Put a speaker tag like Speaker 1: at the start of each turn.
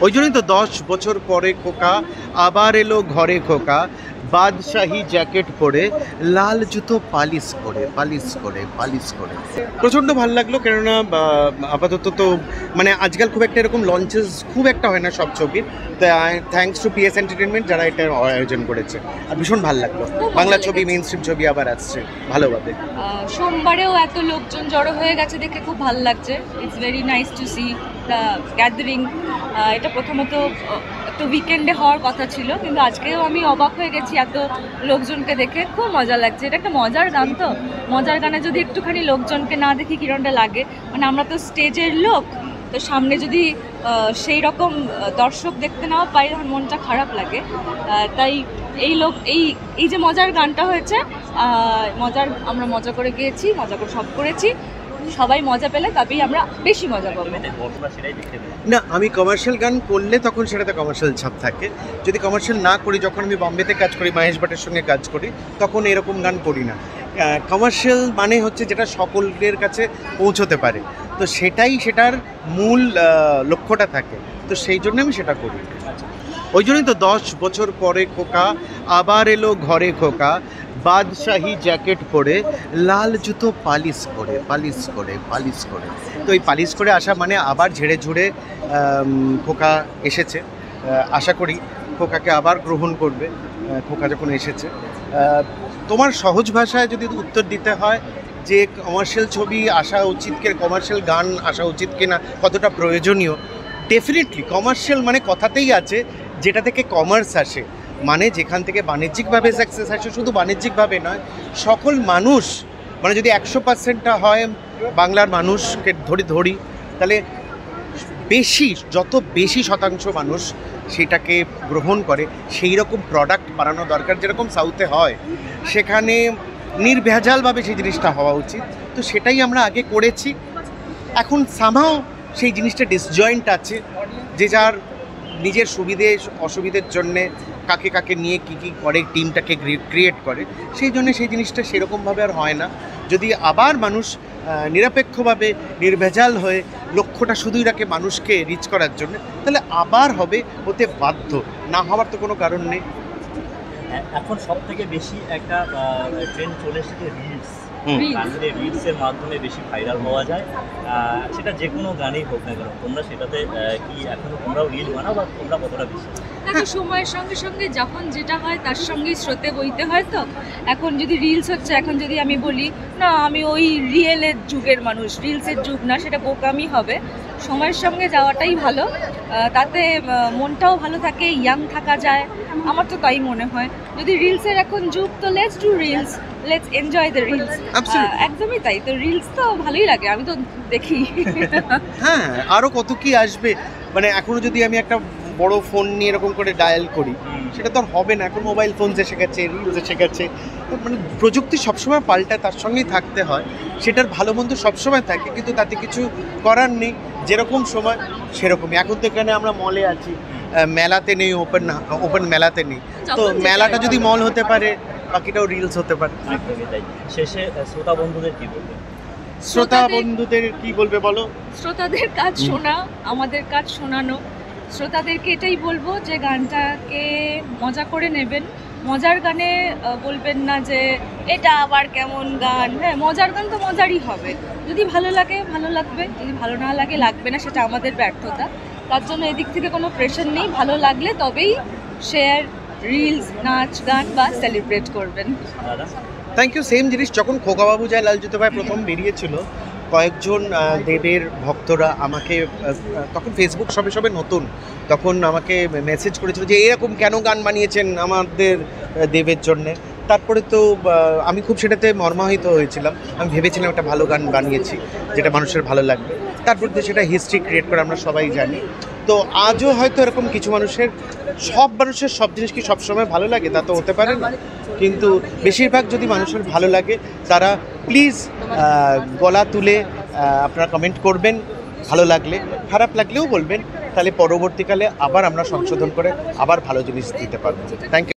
Speaker 1: ওই জন্যই তো 10 বছর পরে খোকা আবার এলো ঘরে খোকা, বাদশাহী জ্যাকেট পরে, লাল জুতো পালিশ করে পালিশ করে পালিশ করে। প্রচণ্ড ভালো লাগলো, কেননা আপাতত তো মানে আজকাল খুব একটা এরকম লঞ্চেস খুব একটা হয় না সব ছবির। থ্যাঙ্কস টু পিএস এন্টারটেনমেন্ট যারা এটা আয়োজন করেছে, আর ভীষণ ভালো লাগলো। বাংলা ছবি, মেইন স্ট্রিম ছবি আবার আসছে ভালোভাবে।
Speaker 2: সোমবারেও এত লোকজন জড়ো হয়ে গেছে দেখে খুব ভালো লাগছে। It's very nice to C the gathering. এটা প্রথমত একটু উইকেন্ডে হওয়ার কথা ছিল, কিন্তু আজকেও আমি অবাক হয়ে গেছি এত লোকজনকে দেখে। খুব মজা লাগছে। এটা একটা মজার গান, তো মজার গানে যদি একটুখানি লোকজনকে না দেখি কিরণটা লাগে। মানে আমরা তো স্টেজের লোক, তো সামনে যদি সেই রকম দর্শক দেখতে নাও পাই তখন মনটা খারাপ লাগে। তাই এই যে মজার গানটা হয়েছে, আমরা মজা করে গিয়েছি, মজা করে সব করেছি। সবাই মজা পেলে তবেই আমরা বেশি মজা পাবো।
Speaker 1: না, আমি কমার্শিয়াল গান করলে তখন সেটাতে কমার্শিয়াল ছাপ থাকে। যদি কমার্শিয়াল না করি, যখন আমি বম্বেতে কাজ করি, মহেশ ভাটের সঙ্গে কাজ করি, তখন এরকম গান করি না। কমার্শিয়াল মানে হচ্ছে যেটা সকলের কাছে পৌঁছতে পারে, তো সেটার মূল লক্ষ্যটা থাকে, তো সেই জন্য আমি সেটা করি। ওই জন্যই তো 10 বছর পরে খোকা আবার এলো ঘরে খোকা, বাদশাহী জ্যাকেট পরে, লাল জুতো পালিশ করে পালিশ করে পালিশ করে। তো এই পালিশ করে আসা মানে আবার ঝেড়ে ঝুড়ে খোকা এসেছে। আশা করি খোকাকে আবার গ্রহণ করবে খোকা যখন এসেছে। তোমার সহজ ভাষায় যদি উত্তর দিতে হয় যে কমার্শিয়াল ছবি আসা উচিত কি, কমার্শিয়াল গান আসা উচিত কি না, কতটা প্রয়োজনীয়, ডেফিনেটলি কমার্শিয়াল মানে কথাতেই আছে যেটা থেকে কমার্স আসে, মানে যেখান থেকে বাণিজ্যিকভাবে সাকসেস আসে। শুধু বাণিজ্যিকভাবে নয়, সকল মানুষ, মানে যদি 100%টা হয় বাংলার মানুষকে ধরি তাহলে যত বেশি শতাংশ মানুষ সেটাকে গ্রহণ করে, সেই রকম প্রোডাক্ট বানানো দরকার, যেরকম সাউথে হয়। সেখানে নির্ভেজালভাবে সেই জিনিসটা হওয়া উচিত। তো সেটাই আমরা আগে করেছি। এখন সামহাও সেই জিনিসটা ডিসজয়েন্ট আছে, যে যার নিজের সুবিধে অসুবিধের জন্যে কাকে কাকে নিয়ে কী করে, টিমটাকে ক্রিয়েট করে, সেই জন্য সেই জিনিসটা সেরকমভাবে আর হয় না। যদি আবার মানুষ নিরপেক্ষভাবে নির্ভেজাল হয়ে লক্ষ্যটা শুধুই রাখে মানুষকে রিচ করার জন্য, তাহলে আবার হতে বাধ্য, না হওয়ার তো কোনো কারণ নেই।
Speaker 3: এখন সব থেকে বেশি একটা ট্রেন্ড চলে এসেছে রিলস। রিলসের মাধ্যমে বেশি ভাইরাল হওয়া যায়, সেটা যে কোনো গানেই হোক না কেন। তোমরা সেটাতে কি এখনো তোমরাও রিল বানাও, বা তোমরা কতটা বেশি?
Speaker 2: দেখো, সময়ের সঙ্গে সঙ্গে যখন যেটা হয় তার সঙ্গেই স্রোতে বইতে হয়। তো এখন যদি রিলস হচ্ছে, এখন যদি আমি বলি না আমি ওই রিয়েলের যুগের মানুষ, রিলসের যুগ না, সেটা বোকামি হবে। সময়ের সঙ্গে যাওয়াটাই ভালো, তাতে মনটাও ভালো থাকে, ইয়াং থাকা যায়। আমার তো তাই মনে হয়। যদি রিলসের এখন যুগ, তো let's do reels, let's enjoy the reels. একদমই তাই। তো রিলস তো ভালোই লাগে, আমি তো দেখি।
Speaker 1: হ্যাঁ, আরও কত কি আসবে। মানে এখনও যদি আমি একটা বড় ফোন নিয়ে এরকম করে ডায়াল করি, সেটা তো আর হবে না। এখন মোবাইল ফোন এসে গেছে, রিলস এসে গেছে। মানে প্রযুক্তি সবসময় পাল্টায়, তার সঙ্গেই থাকতে হয়। সেটার ভালো মন্দ সবসময় থাকে, কিন্তু তাতে কিছু করার নেই। যেরকম সময় সেরকমই। এখন তো এখানে আমরা মলে আছি, মেলাতে নেই, ওপেন মেলাতে নেই। তো মেলাটা যদি মল হতে পারে, বাকিটাও রিলস হতে পারে।
Speaker 3: শেষে শ্রোতা বন্ধুদের কি বলবে?
Speaker 1: শ্রোতা বন্ধুদের কি বলবে বলো?
Speaker 2: শ্রোতাদের কাজ শোনা, আমাদের কাজ শোনানো। শ্রোতাদেরকে এটাই বলবো যে গানটাকে মজা করে নেবেন। মজার গানে বলবেন না যে এটা আবার কেমন গান। হ্যাঁ, মজার গান তো মজারই হবে। যদি ভালো লাগে ভালো লাগবে, যদি ভালো না লাগে লাগবে না, সেটা আমাদের ব্যর্থতা। তার জন্য এদিক থেকে কোনো প্রেশার নেই। ভালো লাগলে তবেই শেয়ার, রিলস, নাচ গান বা সেলিব্রেট করবেন।
Speaker 1: Thank you. সেম জিনিস, যখন খোকাবাবু যায় লাল জুতো ভাই প্রথম বেরিয়েছিল, কয়েকজন দেবের ভক্তরা আমাকে, তখন ফেসবুক সবে নতুন, তখন আমাকে মেসেজ করেছিল যে এরকম কেন গান বানিয়েছেন আমাদের দেবের জন্যে। তারপরে তো আমি খুব সেটাতে মর্মাহিত হয়েছিলাম। আমি ভেবেছিলাম একটা ভালো গান বানিয়েছি যেটা মানুষের ভালো লাগবে। তারপর তো সেটা হিস্ট্রি ক্রিয়েট করে, আমরা সবাই জানি। তো আজও হয়তো এরকম কিছু মানুষের সব জিনিস কি সবসময় ভালো লাগে, তা তো হতে পারে না। কিন্তু বেশিরভাগ যদি মানুষের ভালো লাগে, তারা প্লিজ গলা তুলে আপনারা কমেন্ট করবেন। ভালো লাগলে, খারাপ লাগলেও বলবেন, তাহলে পরবর্তীকালে আবার আমরা সংশোধন করে আবার ভালো জিনিস দিতে পারবো। Thank you.